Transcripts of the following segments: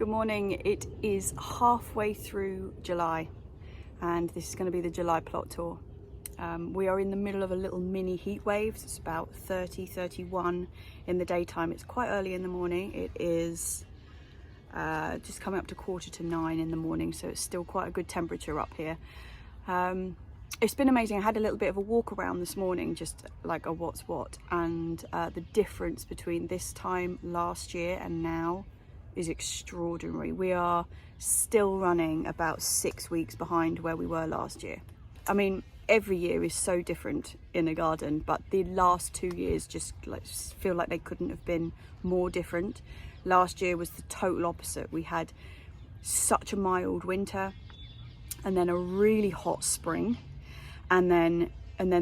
Good morning. It is halfway through July and this is going to be the July plot tour. We are in the middle of a little mini heat wave. It's about 31 in the daytime. It's quite early in the morning. It is just coming up to 8:45 in the morning, so it's still quite a good temperature up here. It's been amazing. I had a little bit of a walk around this morning, just like a what's what, and the difference between this time last year and now is extraordinary. We are still running about 6 weeks behind where we were last year. I mean, every year is so different in a garden, but the last 2 years just feel like they couldn't have been more different. Last year was the total opposite. We had such a mild winter and then a really hot spring, and then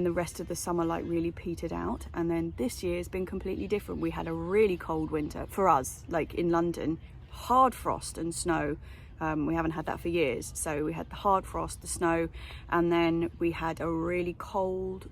the rest of the summer like really petered out. And then this year has been completely different. We had a really cold winter for us, like in London, hard frost and snow. We haven't had that for years. So we had the hard frost, the snow, and then we had a really cold,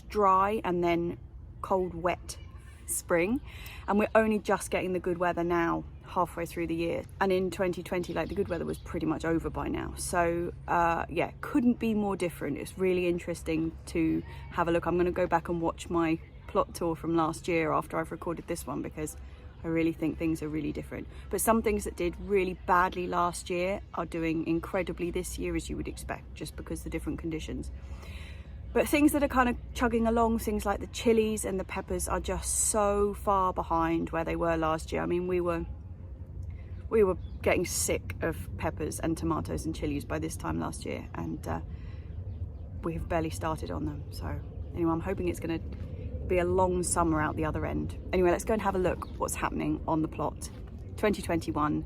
dry, and then cold, wet spring. And we're only just getting the good weather now, halfway through the year. And in 2020, like, the good weather was pretty much over by now. So yeah, couldn't be more different. It's really interesting to have a look. I'm going to go back and watch my plot tour from last year after I've recorded this one, because I really think things are really different. But some things that did really badly last year are doing incredibly this year, as you would expect, just because the different conditions. But things that are kind of chugging along, things like the chilies and the peppers, are just so far behind where they were last year. I mean, we were getting sick of peppers and tomatoes and chilies by this time last year, and we have barely started on them. So anyway, I'm hoping it's going to be a long summer out the other end. Anyway, let's go and have a look what's happening on the plot. 2021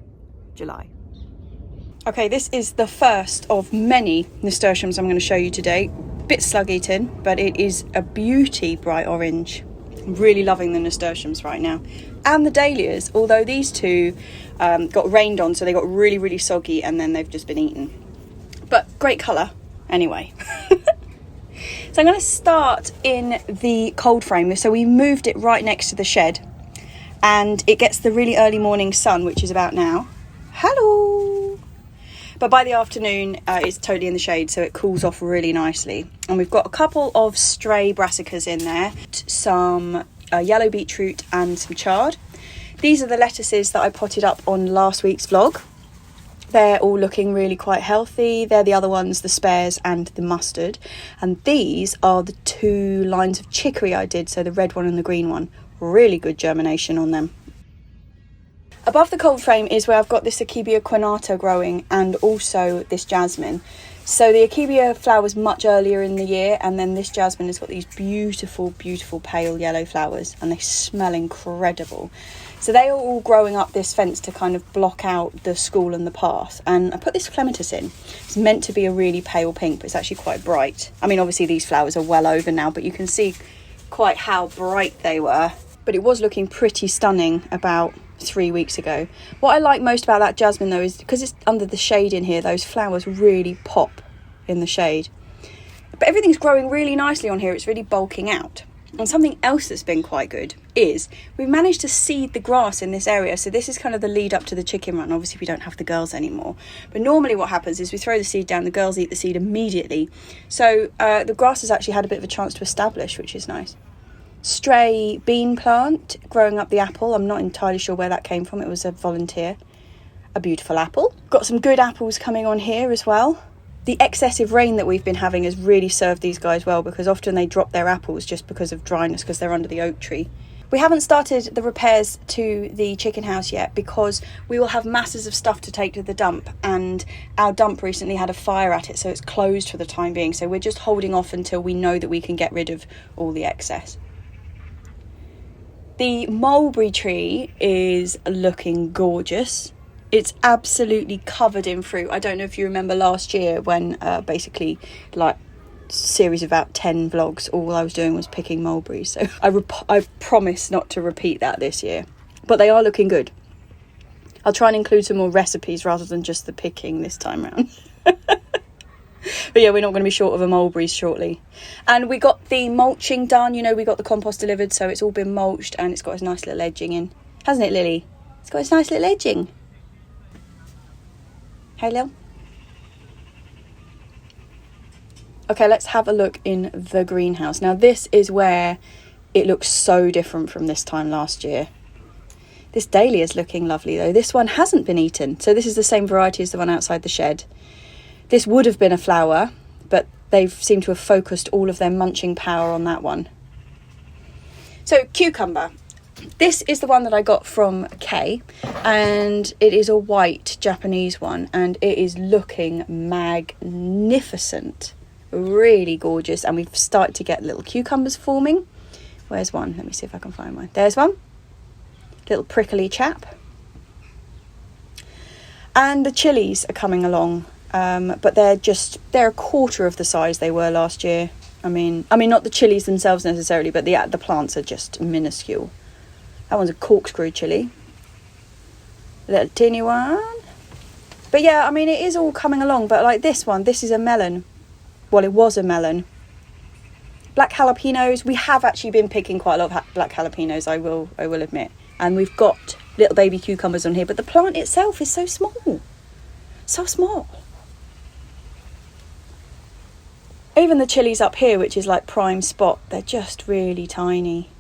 July. Okay, this is the first of many nasturtiums I'm going to show you today. Bit slug eaten, but it is a beauty bright orange. I'm really loving the nasturtiums right now. And the dahlias, although these two got rained on, so they got really, really soggy, and then they've just been eaten. But great colour anyway. So I'm going to start in the cold frame. So we moved it right next to the shed, and it gets the really early morning sun, which is about now. Hello! But by the afternoon, it's totally in the shade, so it cools off really nicely. And we've got a couple of stray brassicas in there, some yellow beetroot and some chard. These are the lettuces that I potted up on last week's vlog. They're all looking really quite healthy. They're the other ones, the spares and the mustard. And these are the two lines of chicory I did, so the red one and the green one. Really good germination on them. Above the cold frame is where I've got this Akebia quinata growing, and also this jasmine. So the Akebia flowers much earlier in the year, and then this jasmine has got these beautiful, beautiful pale yellow flowers, and they smell incredible. So they are all growing up this fence to kind of block out the school and the path. And I put this Clematis in. It's meant to be a really pale pink, but it's actually quite bright. I mean, obviously these flowers are well over now, but you can see quite how bright they were. But it was looking pretty stunning about 3 weeks ago. What I like most about that jasmine though is because it's under the shade in here, those flowers really pop in the shade. But everything's growing really nicely on here. It's really bulking out. And something else that's been quite good is we've managed to seed the grass in this area. So this is kind of the lead up to the chicken run. Obviously we don't have the girls anymore, but normally what happens is we throw the seed down, the girls eat the seed immediately. So the grass has actually had a bit of a chance to establish, which is nice. Stray bean plant growing up the apple. I'm not entirely sure where that came from. It was a volunteer. A beautiful apple. Got some good apples coming on here as well. The excessive rain that we've been having has really served these guys well, because often they drop their apples just because of dryness, because they're under the oak tree. We haven't started the repairs to the chicken house yet, because we will have masses of stuff to take to the dump, and our dump recently had a fire at it, so it's closed for the time being. So we're just holding off until we know that we can get rid of all the excess. The mulberry tree is looking gorgeous. It's absolutely covered in fruit. I don't know if you remember last year when basically, like, series of about 10 vlogs, all I was doing was picking mulberries. So I promise not to repeat that this year. But they are looking good. I'll try and include some more recipes rather than just the picking this time round. But yeah, we're not going to be short of a mulberries shortly. And we got the mulching done. You know, we got the compost delivered, so it's all been mulched, and it's got its nice little edging in. Hasn't it, Lily? It's got its nice little edging. Hey, Lil. Okay, let's have a look in the greenhouse. Now, this is where it looks so different from this time last year. This dahlia is looking lovely, though. This one hasn't been eaten. So this is the same variety as the one outside the shed. This would have been a flower, but they've seemed to have focused all of their munching power on that one. So, cucumber. This is the one that I got from Kay, and it is a white Japanese one, and it is looking magnificent. Really gorgeous, and we've started to get little cucumbers forming. Where's one? Let me see if I can find one. There's one. Little prickly chap. And the chilies are coming along, but they're a quarter of the size they were last year. I mean not the chilies themselves necessarily, but the plants are just minuscule. That one's a corkscrew chili. A little teeny one. But yeah, I mean, it is all coming along. But like this one, this is a melon. Well, it was a melon. Black jalapenos. We have actually been picking quite a lot of black jalapenos, I will admit. And we've got little baby cucumbers on here. But the plant itself is so small. So small. Even the chilies up here, which is like prime spot, they're just really tiny.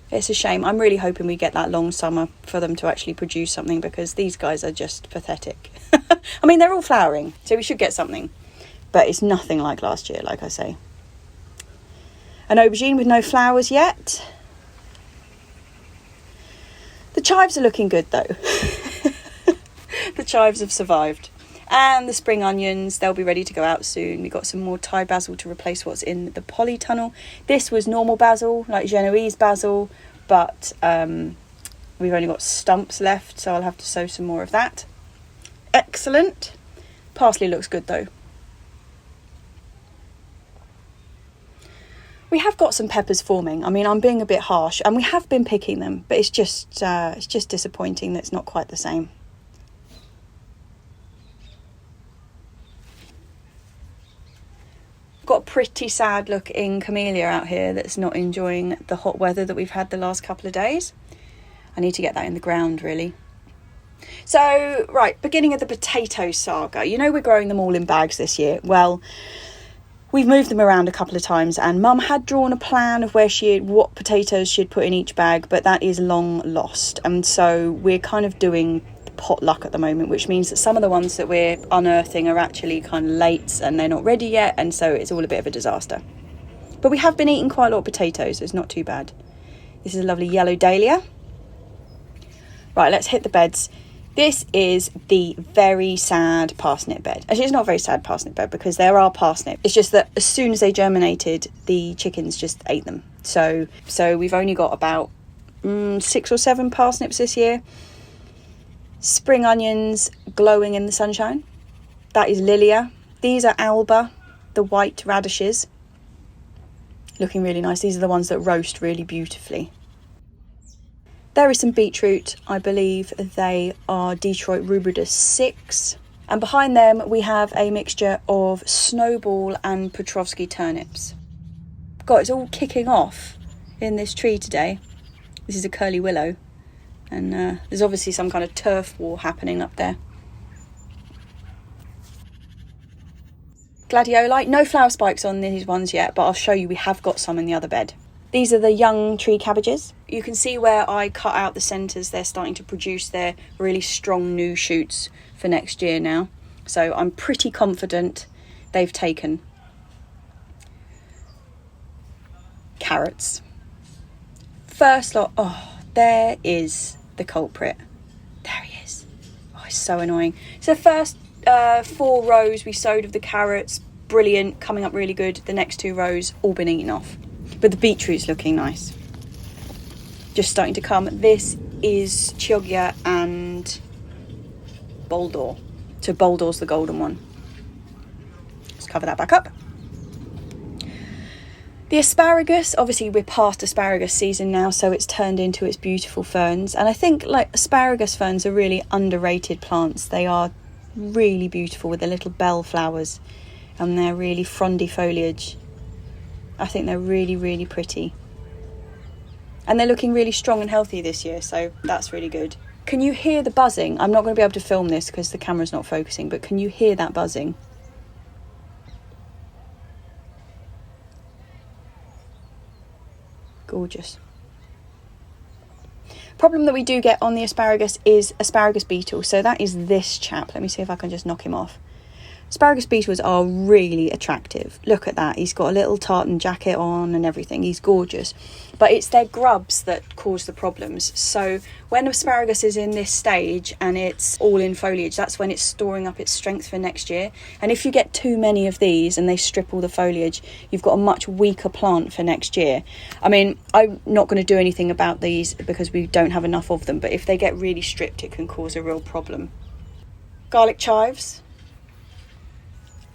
It's a shame. I'm really hoping we get that long summer for them to actually produce something, because these guys are just pathetic. I mean, they're all flowering, so we should get something. But it's nothing like last year, like I say. An aubergine with no flowers yet. The chives are looking good, though. The chives have survived. And the spring onions, they'll be ready to go out soon. We've got some more Thai basil to replace what's in the polytunnel. This was normal basil, like Genoese basil, but we've only got stumps left, so I'll have to sow some more of that. Excellent. Parsley looks good, though. We have got some peppers forming. I mean, I'm being a bit harsh, and we have been picking them, but it's just disappointing that it's not quite the same. Got a pretty sad looking camellia out here that's not enjoying the hot weather that we've had the last couple of days. I need to get that in the ground, really. So, right, beginning of the potato saga. You know, we're growing them all in bags this year. Well, we've moved them around a couple of times, and Mum had drawn a plan of what potatoes she'd put in each bag, but that is long lost. And so we're kind of doing potluck at the moment, which means that some of the ones that we're unearthing are actually kind of late and they're not ready yet, and so it's all a bit of a disaster. But we have been eating quite a lot of potatoes, so it's not too bad. This is a lovely yellow dahlia. Right, let's hit the beds. This is the very sad parsnip bed. Actually, it's not a very sad parsnip bed, because there are parsnips. It's just that as soon as they germinated, the chickens just ate them. So we've only got about 6 or 7 parsnips this year. Spring onions glowing in the sunshine. That is Lilia. These are Alba, the white radishes. Looking really nice. These are the ones that roast really beautifully. There is some beetroot. I believe they are Detroit Rubridus 6. And behind them we have a mixture of Snowball and Petrovsky turnips. God, it's all kicking off in this tree today. This is a curly willow. And there's obviously some kind of turf war happening up there. Gladiolite, no flower spikes on these ones yet, but I'll show you we have got some in the other bed. These are the young tree cabbages. You can see where I cut out the centres. They're starting to produce their really strong new shoots for next year now. So I'm pretty confident they've taken. Carrots. First lot, there is the culprit. There he is. Oh, it's so annoying. So the first 4 rows we sowed of the carrots, brilliant, coming up really good. The next 2 rows all been eaten off. But the beetroot's looking nice. Just starting to come. This is Chioggia and Boldor. So Boldor's the golden one. Let's cover that back up. The asparagus, obviously we're past asparagus season now, so it's turned into its beautiful ferns. And I think like asparagus ferns are really underrated plants. They are really beautiful with the little bell flowers and their really frondy foliage. I think they're really, really pretty. And they're looking really strong and healthy this year, so that's really good. Can you hear the buzzing? I'm not going to be able to film this because the camera's not focusing, but can you hear that buzzing? Gorgeous. Problem that we do get on the asparagus is Asparagus Beetle. So that is this chap. Let me see if I can just knock him off. Asparagus beetles are really attractive. Look at that. He's got a little tartan jacket on and everything. He's gorgeous. But it's their grubs that cause the problems. So when asparagus is in this stage and it's all in foliage, that's when it's storing up its strength for next year. And if you get too many of these and they strip all the foliage, you've got a much weaker plant for next year. I mean, I'm not going to do anything about these because we don't have enough of them. But if they get really stripped, it can cause a real problem. Garlic chives.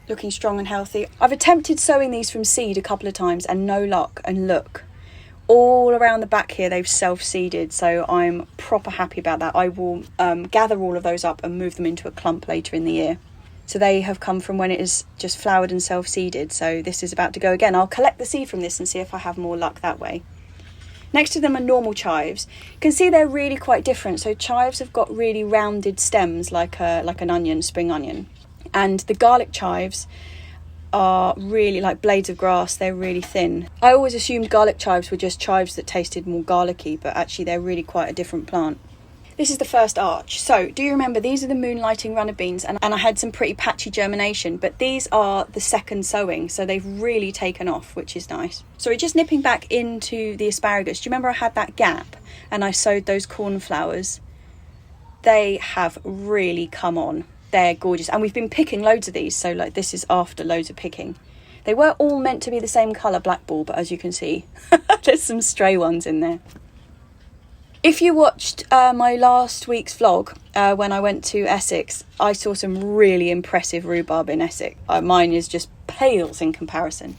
Looking strong and healthy. I've attempted sowing these from seed a couple of times and no luck. And look, all around the back here they've self-seeded, so I'm proper happy about that. I will gather all of those up and move them into a clump later in the year. So they have come from when it is just flowered and self-seeded, so this is about to go again. I'll collect the seed from this and see if I have more luck that way. Next to them are normal chives. You can see they're really quite different. So chives have got really rounded stems like an onion, spring onion. And the garlic chives are really like blades of grass. They're really thin. I always assumed garlic chives were just chives that tasted more garlicky, but actually they're really quite a different plant. This is the first arch. So do you remember these are the Moonlighting runner beans, and I had some pretty patchy germination, but these are the second sowing, so they've really taken off, which is nice. Sorry, just nipping back into the asparagus. Do you remember I had that gap and I sowed those cornflowers? They have really come on. They're gorgeous, and we've been picking loads of these, so like this is after loads of picking. They were all meant to be the same colour black ball, but as you can see there's some stray ones in there. If you watched my last week's vlog when I went to Essex, I saw some really impressive rhubarb in Essex. Mine is just pales in comparison.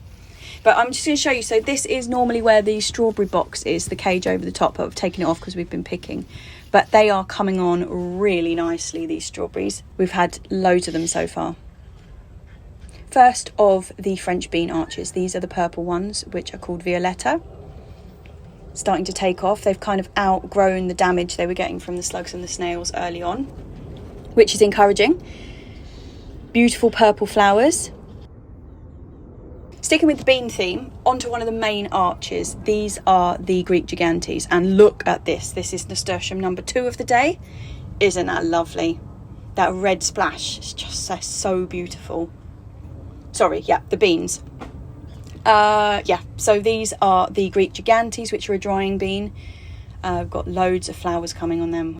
But I'm just going to show you. So this is normally where the strawberry box is, the cage over the top, but I've taken it off because we've been picking. But they are coming on really nicely, these strawberries. We've had loads of them so far. First of the French bean arches. These are the purple ones, which are called Violetta. Starting to take off. They've kind of outgrown the damage they were getting from the slugs and the snails early on, which is encouraging. Beautiful purple flowers. Sticking with the bean theme, onto one of the main arches. These are the Greek Gigantes, and look at this. This is nasturtium number 2 of the day. Isn't that lovely? That red splash is just so beautiful. Sorry, yeah, the beans. So these are the Greek Gigantes, which are a drying bean. I've got loads of flowers coming on them.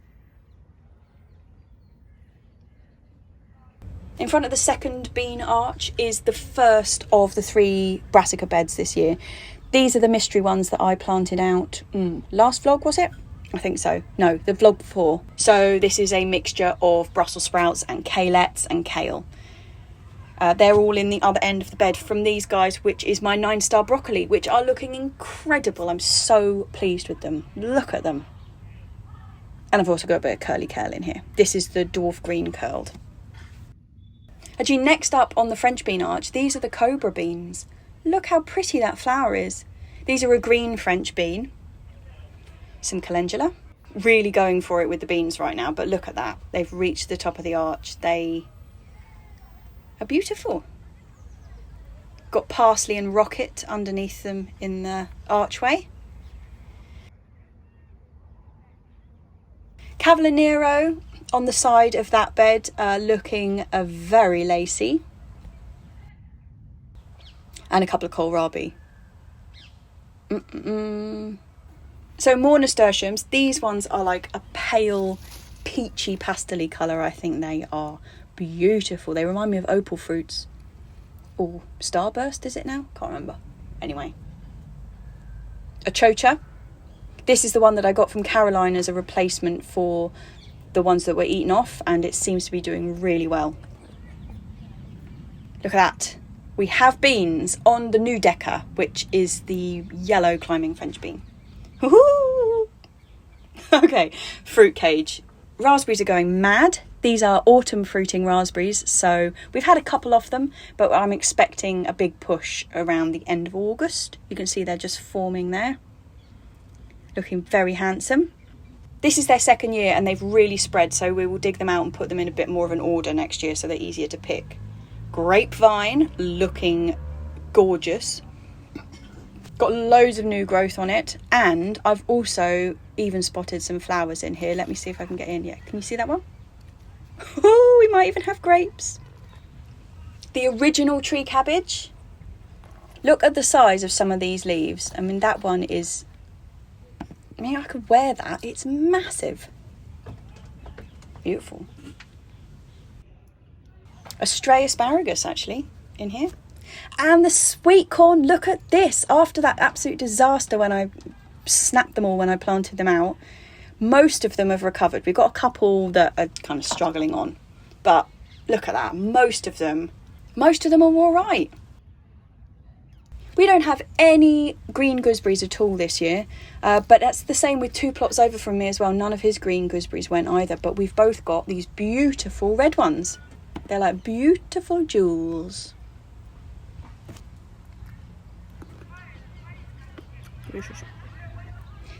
In front of the second bean arch is the first of the 3 brassica beds this year. These are the mystery ones that I planted out. Last vlog, was it? I think so. No, the vlog before. So this is a mixture of Brussels sprouts and kalettes and kale. They're all in the other end of the bed from these guys, which is my 9-star broccoli, which are looking incredible. I'm so pleased with them. Look at them. And I've also got a bit of curly kale in here. This is the dwarf green curled. Actually, next up on the French bean arch, these are the cobra beans. Look how pretty that flower is. These are a green French bean. Some calendula. Really going for it with the beans right now, but look at that. They've reached the top of the arch. They are beautiful. Got parsley and rocket underneath them in the archway. Cavallonero on the side of that bed, looking very lacy. And a couple of Kohl Rabi. So more nasturtiums. These ones are like a pale, peachy, pastel-y colour. I think they are beautiful. They remind me of opal fruits. Or starburst, is it now? Can't remember. Anyway. A chocha. This is the one that I got from Caroline as a replacement for the ones that were eaten off, and it seems to be doing really well. Look at that. We have beans on the new Decker, which is the yellow climbing French bean. Woohoo! Okay, fruit cage. Raspberries are going mad. These are autumn fruiting raspberries, so we've had a couple of them, but I'm expecting a big push around the end of August. You can see they're just forming there. Looking very handsome. This is their second year and they've really spread, so we will dig them out and put them in a bit more of an order next year so they're easier to pick. Grapevine, looking gorgeous. Got loads of new growth on it, and I've also even spotted some flowers in here. Let me see if I can get in. Yeah, can you see that one? Oh, we might even have grapes. The original tree cabbage. Look at the size of some of these leaves. I mean, that one is... I mean, I could wear that. It's massive. Beautiful. A stray asparagus, actually, in here. And the sweet corn, look at this. After that absolute disaster when I snapped them all when I planted them out, most of them have recovered. We've got a couple that are kind of struggling on. But look at that. Most of them are all right. We don't have any green gooseberries at all this year, but that's the same with 2 plots over from me as well. None of his green gooseberries went either, but we've both got these beautiful red ones. They're like beautiful jewels.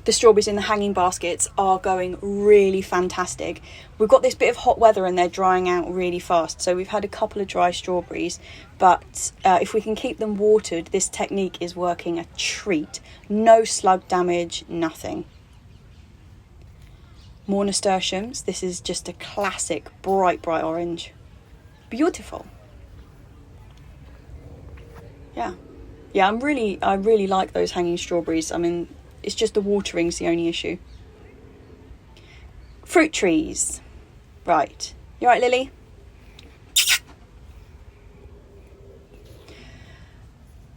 The strawberries in the hanging baskets are going really fantastic. We've got this bit of hot weather and they're drying out really fast. So we've had a couple of dry strawberries, but if we can keep them watered, this technique is working a treat. No slug damage, nothing. More nasturtiums. This is just a classic bright orange. Beautiful. Yeah, I really like those hanging strawberries. I mean, it's just the watering's the only issue. Fruit trees. Right. You right, Lily?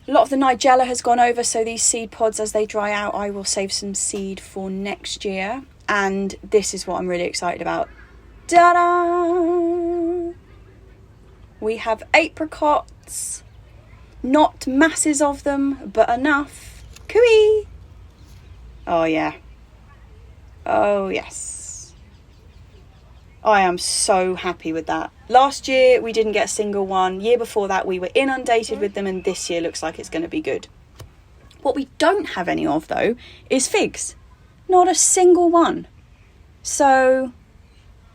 A lot of the Nigella has gone over, so these seed pods, as they dry out, I will save some seed for next year. And this is what I'm really excited about. Ta-da! We have apricots. Not masses of them, but enough. Cooey! Oh, yeah. Oh, yes. I am so happy with that. Last year, we didn't get a single one. Year before that, we were inundated with them, and this year looks like it's going to be good. What we don't have any of, though, is figs. Not a single one. So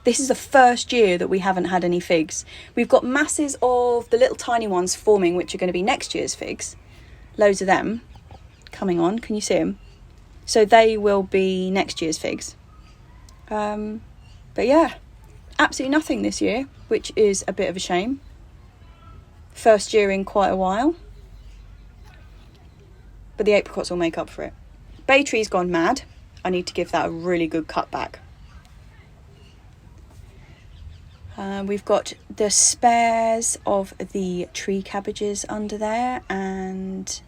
this is the first year that we haven't had any figs. We've got masses of the little tiny ones forming, which are going to be next year's figs. Loads of them coming on. Can you see them? So they will be next year's figs. But yeah, absolutely nothing this year, which is a bit of a shame. First year in quite a while. But the apricots will make up for it. Bay tree's gone mad. I need to give that a really good cut back. We've got the spares of the tree cabbages under there, and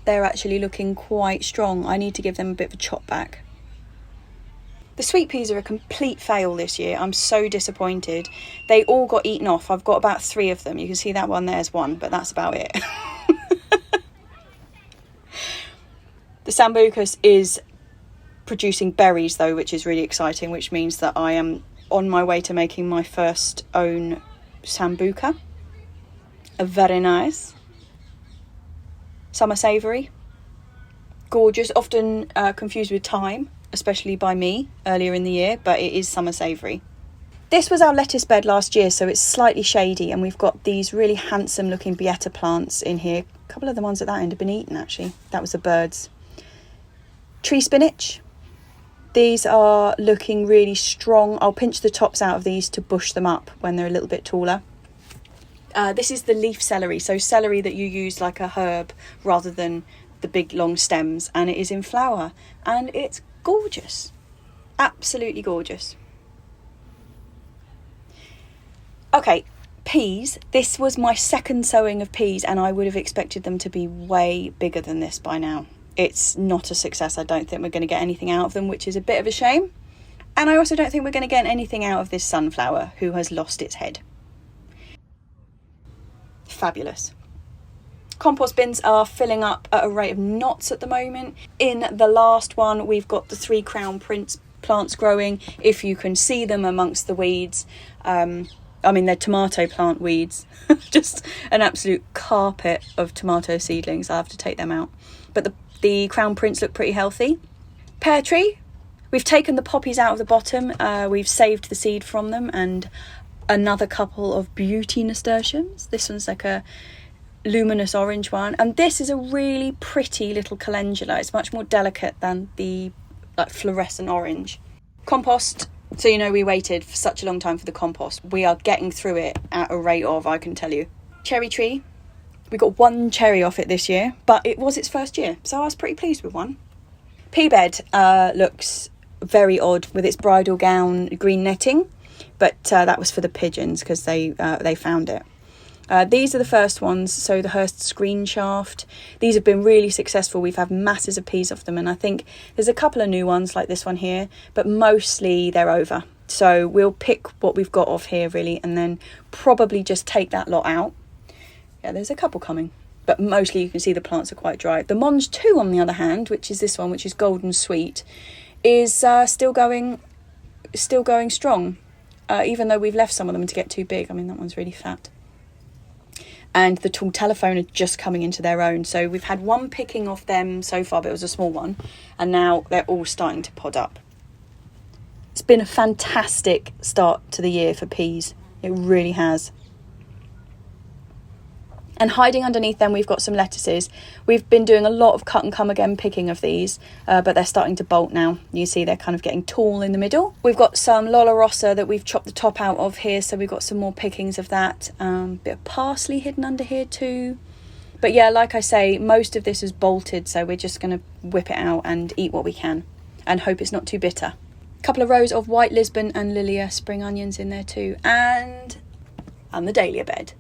they're actually looking quite strong. I need to give them a bit of a chop back. The sweet peas are a complete fail this year. I'm so disappointed. They all got eaten off. I've got about 3 of them. You can see that one, there's one, but that's about it. The Sambucus is producing berries though, which is really exciting, which means that I am on my way to making my first own Sambuca. Very nice. Summer savoury. Gorgeous. Often confused with thyme, especially by me earlier in the year, but it is summer savoury. This was our lettuce bed last year, so it's slightly shady, and we've got these really handsome looking Beata plants in here. A couple of the ones at that end have been eaten, actually. That was the birds. Tree spinach. These are looking really strong. I'll pinch the tops out of these to bush them up when they're a little bit taller. This is the leaf celery, so celery that you use like a herb rather than the big long stems, and it is in flower, and it's gorgeous. Absolutely gorgeous. Okay, peas. This was my second sowing of peas, and I would have expected them to be way bigger than this by now. It's not a success. I don't think we're going to get anything out of them, which is a bit of a shame. And I also don't think we're going to get anything out of this sunflower, who has lost its head. Fabulous. Compost bins are filling up at a rate of knots at the moment. In the last one, we've got the 3 Crown Prince plants growing, if you can see them amongst the weeds. I mean, they're tomato plant weeds. Just an absolute carpet of tomato seedlings. I have to take them out. But the Crown Prince look pretty healthy. Pear tree. We've taken the poppies out of the bottom, we've saved the seed from them, and another couple of beauty nasturtiums. This one's like a luminous orange one, and this is a really pretty little calendula. It's much more delicate than the like fluorescent orange. Compost. So you know we waited for such a long time for the compost. We are getting through it at a rate of, I can tell you. Cherry tree. We got one cherry off it this year, but it was its first year, so I was pretty pleased with one. Pea bed looks very odd with its bridal gown green netting, but that was for the pigeons because they found it. These are the first ones, so the Hurst screen shaft. These have been really successful. We've had masses of peas off them, and I think there's a couple of new ones like this one here, but mostly they're over. So we'll pick what we've got off here really, and then probably just take that lot out. Yeah, there's a couple coming, but mostly you can see the plants are quite dry. The Mons 2, on the other hand, which is this one, which is Goldensweet, is still going strong, even though we've left some of them to get too big. I mean, that one's really fat. And the tall telephone are just coming into their own. So we've had one picking off them so far, but it was a small one. And now they're all starting to pod up. It's been a fantastic start to the year for peas. It really has. And hiding underneath them, we've got some lettuces. We've been doing a lot of cut and come again picking of these, but they're starting to bolt now. You see they're kind of getting tall in the middle. We've got some Lola Rossa that we've chopped the top out of here, so we've got some more pickings of that. Bit of parsley hidden under here too. But yeah, like I say, most of this is bolted, so we're just going to whip it out and eat what we can and hope it's not too bitter. A couple of rows of white Lisbon and Lilia spring onions in there too, and the dahlia bed.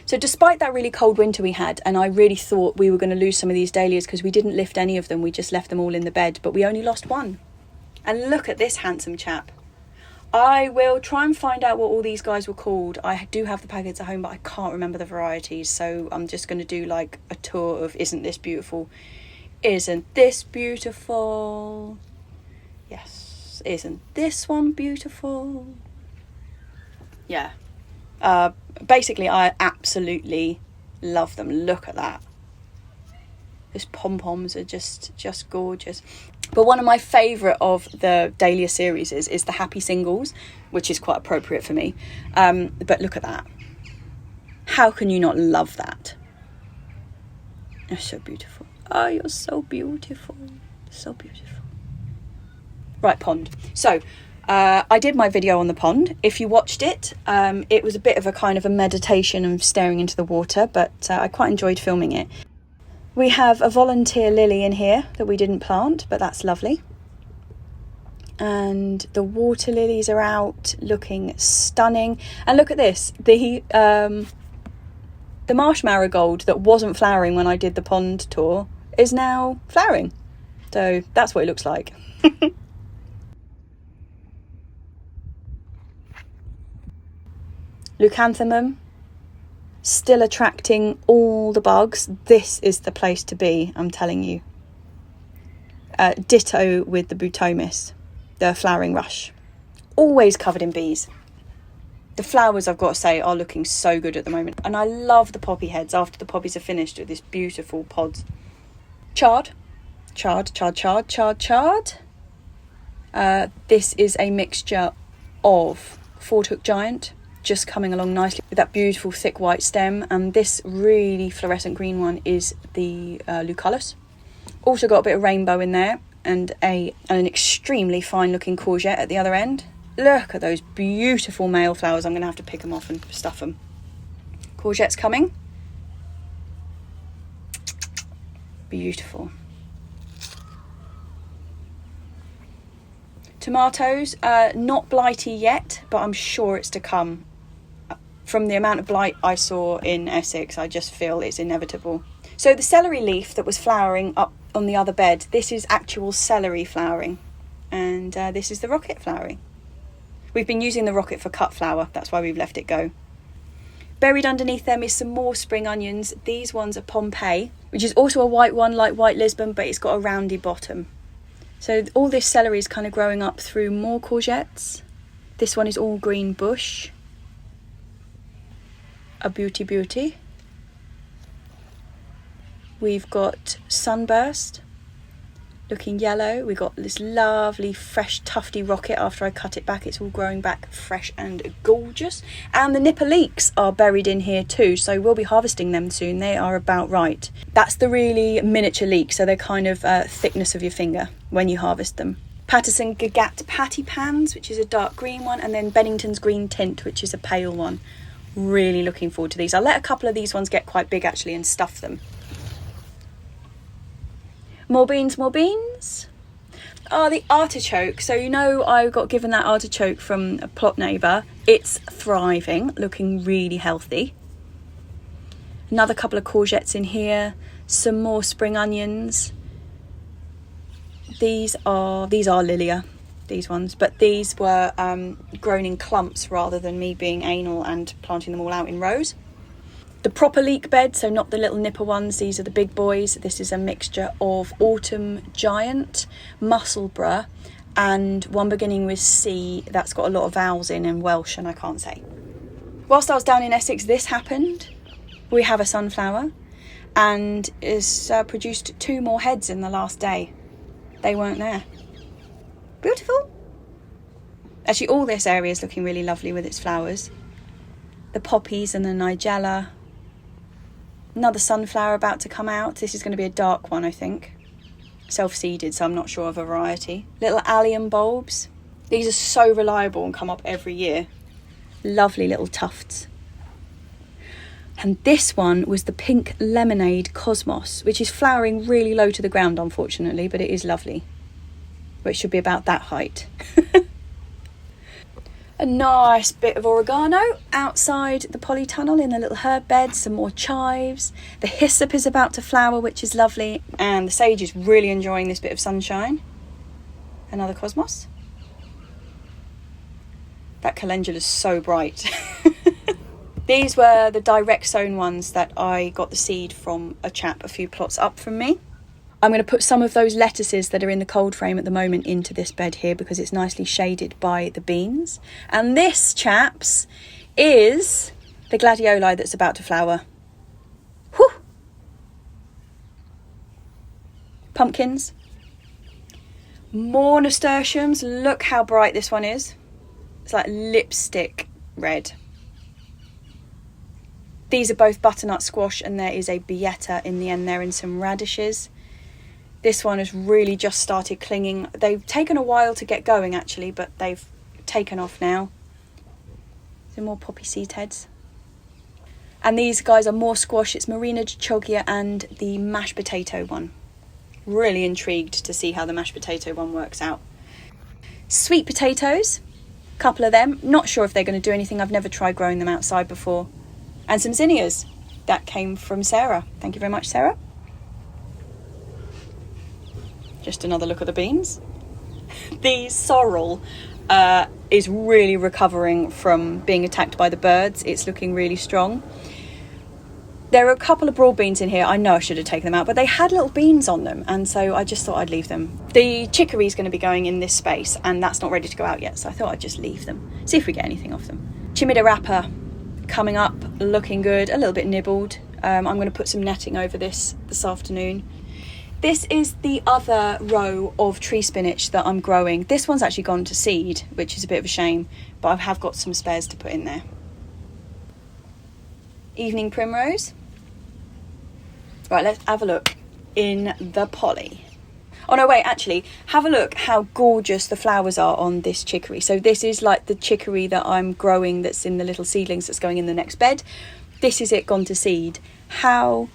So despite that really cold winter we had, and I really thought we were going to lose some of these dahlias because we didn't lift any of them, we just left them all in the bed, but we only lost one. And look at this handsome chap. I will try and find out what all these guys were called. I do have the packets at home, but I can't remember the varieties, so I'm just going to do like a tour of Isn't This Beautiful? Isn't this beautiful? Yes. Isn't this one beautiful? Yeah. Basically, I absolutely love them. Look at that. Those pom-poms are just gorgeous. But one of my favourite of the Dahlia series is the Happy Singles, which is quite appropriate for me. But look at that. How can you not love that? They're so beautiful. Oh, you're so beautiful. So beautiful. Right, pond. So, I did my video on the pond. If you watched it, it was a bit of a kind of a meditation of staring into the water, but I quite enjoyed filming it. We have a volunteer lily in here that we didn't plant, but that's lovely. And the water lilies are out looking stunning. And look at this, the marsh marigold that wasn't flowering when I did the pond tour is now flowering. So that's what it looks like. Leucanthemum, still attracting all the bugs. This is the place to be, I'm telling you. Ditto with the Butomis, the flowering rush. Always covered in bees. The flowers, I've got to say, are looking so good at the moment. And I love the poppy heads after the poppies are finished with this beautiful pods. Chard. This is a mixture of Ford Hook Giant, just coming along nicely with that beautiful thick white stem, and this really fluorescent green one is the Lucullus. Also got a bit of rainbow in there, and an extremely fine looking courgette at the other end. Look at those beautiful male flowers. I'm going to have to pick them off and stuff them. Courgettes coming. Beautiful. Tomatoes, not blighty yet, but I'm sure it's to come. From the amount of blight I saw in Essex, I just feel it's inevitable. So the celery leaf that was flowering up on the other bed, this is actual celery flowering. And this is the rocket flowering. We've been using the rocket for cut flower, that's why we've left it go. Buried underneath them is some more spring onions. These ones are Pompeii, which is also a white one like white Lisbon, but it's got a roundy bottom. So all this celery is kind of growing up through more courgettes. This one is all green bush. A beauty. We've got Sunburst, looking yellow. We got this lovely fresh tufty rocket after I cut it back. It's all growing back fresh and gorgeous. And the nipper leeks are buried in here too, so we'll be harvesting them soon. They are about right. That's the really miniature leek, so they're kind of thickness of your finger when you harvest them. Pattison Gagat patty pans, which is a dark green one, and then Bennington's green tint, which is a pale one. Really looking forward to these. I'll let a couple of these ones get quite big actually and stuff them. More beans, more beans. Oh, the artichoke. So you know I got given that artichoke from a plot neighbour. It's thriving, looking really healthy. Another couple of courgettes in here. Some more spring onions. These are Lilia, these ones, but these were grown in clumps rather than me being anal and planting them all out in rows. The proper leek bed, so not the little nipper ones, these are the big boys. This is a mixture of Autumn Giant, Musselburgh, and one beginning with C that's got a lot of vowels in Welsh and I can't say. Whilst I was down in Essex, this happened. We have a sunflower and it's produced 2 more heads in the last day. They weren't there. Beautiful. Actually, all this area is looking really lovely with its flowers. The poppies and the nigella. Another sunflower about to come out. This is going to be a dark one, I think. Self-seeded, so I'm not sure of a variety. Little allium bulbs. These are so reliable and come up every year. Lovely little tufts. And this one was the pink lemonade cosmos, which is flowering really low to the ground, unfortunately, but it is lovely. Well, it should be about that height. A nice bit of oregano outside the polytunnel in the little herb bed, some more chives. The hyssop is about to flower, which is lovely, and the sage is really enjoying this bit of sunshine. Another cosmos. That calendula is so bright. These were the direct sown ones that I got the seed from a chap a few plots up from me. I'm going to put some of those lettuces that are in the cold frame at the moment into this bed here because it's nicely shaded by the beans. And this, chaps, is the gladioli that's about to flower. Whew! Pumpkins. More nasturtiums. Look how bright this one is. It's like lipstick red. These are both butternut squash and there is a bietta in the end there and some radishes. This one has really just started clinging. They've taken a while to get going actually, but they've taken off now. Some more poppy seed heads. And these guys are more squash. It's Marina Chogia and the mashed potato one. Really intrigued to see how the mashed potato one works out. Sweet potatoes, a couple of them. Not sure if they're going to do anything. I've never tried growing them outside before. And some zinnias. That came from Sarah. Thank you very much, Sarah. Just another look at the beans. The sorrel is really recovering from being attacked by the birds. It's looking really strong. There are a couple of broad beans in here. I know I should have taken them out, but they had little beans on them, and so I just thought I'd leave them. The chicory is going to be going in this space, and that's not ready to go out yet, so I thought I'd just leave them. See if we get anything off them. Cima Di Rapa coming up, looking good, a little bit nibbled. I'm going to put some netting over this afternoon. This is the other row of tree spinach that I'm growing. This one's actually gone to seed, which is a bit of a shame, but I have got some spares to put in there. Evening primrose. Right, let's have a look in the poly. Oh no, wait, actually, have a look how gorgeous the flowers are on this chicory. So this is like the chicory that I'm growing that's in the little seedlings that's going in the next bed. This is it gone to seed. How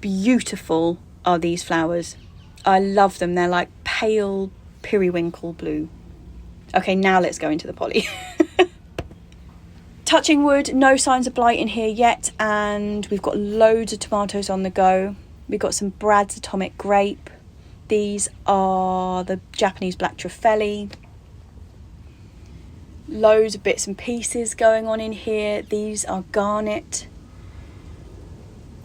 beautiful are these flowers. I love them. They're like pale periwinkle blue. Okay, now let's go into the poly. Touching wood, no signs of blight in here yet, and we've got loads of tomatoes on the go. We've got some Brad's Atomic Grape. These are the Japanese Black Trofeli. Loads of bits and pieces going on in here. These are Garnet.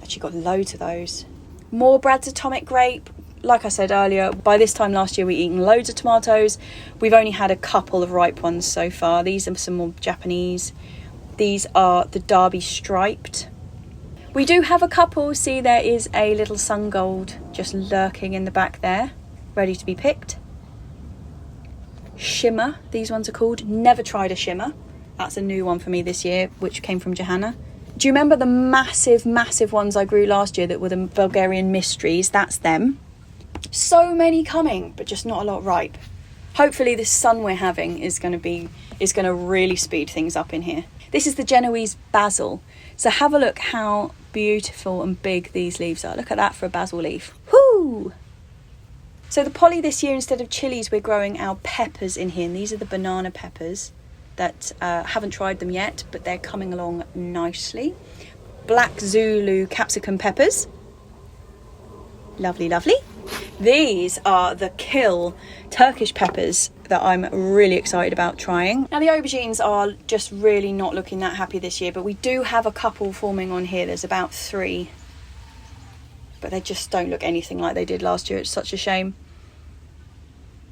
Actually got loads of those. More Brad's Atomic Grape. Like I said earlier, by this time last year we'd eaten loads of tomatoes. We've only had a couple of ripe ones so far. These are some more Japanese. These are the Derby Striped. We do have a couple. See, there is a little sun gold just lurking in the back there. ready to be picked. Shimmer, these ones are called. Never tried a shimmer. That's a new one for me this year, which came from Johanna. Do you remember the massive, massive ones I grew last year that were the Bulgarian mysteries? That's them. So many coming, but just not a lot ripe. Hopefully this sun we're having is going to really speed things up in here. This is the Genoese basil. So have a look how beautiful and big these leaves are. Look at that for a basil leaf. Whoo! So the poly this year, instead of chilies, we're growing our peppers in here. And these are the banana peppers that haven't tried them yet, but they're coming along nicely. Black Zulu capsicum peppers. Lovely, lovely. These are the Kill Turkish peppers that I'm really excited about trying. Now the aubergines are just really not looking that happy this year, but we do have a couple forming on here. There's about 3. But they just don't look anything like they did last year. It's such a shame.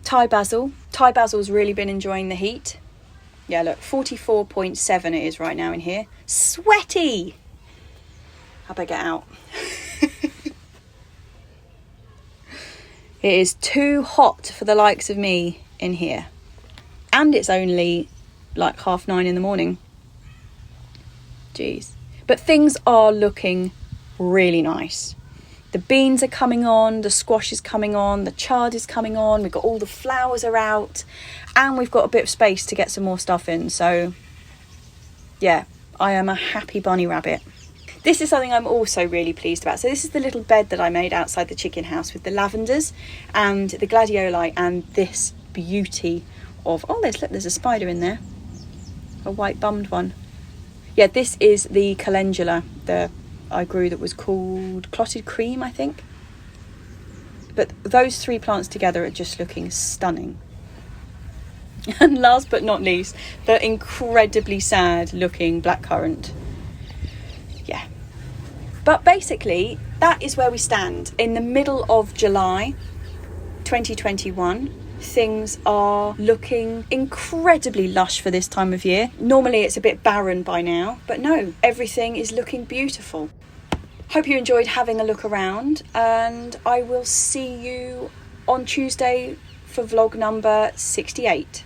Thai basil. Thai basil's really been enjoying the heat. Yeah, look, 44.7 it is right now in here. Sweaty! I better get out. It is too hot for the likes of me in here. And it's only like 9:30 in the morning. Jeez. But things are looking really nice. The beans are coming on, the squash is coming on, the chard is coming on, we've got all the flowers are out, and we've got a bit of space to get some more stuff in. So, yeah, I am a happy bunny rabbit. This is something I'm also really pleased about. So this is the little bed that I made outside the chicken house with the lavenders and the gladioli and this beauty of... Oh, there's a spider in there. A white bummed one. Yeah, this is the calendula I grew that was called Clotted Cream, I think. But those 3 plants together are just looking stunning. And last but not least, the incredibly sad looking blackcurrant. Yeah. But basically, that is where we stand. In the middle of July 2021, things are looking incredibly lush for this time of year. Normally it's a bit barren by now, but no, everything is looking beautiful. Hope you enjoyed having a look around, and I will see you on Tuesday for vlog number 68.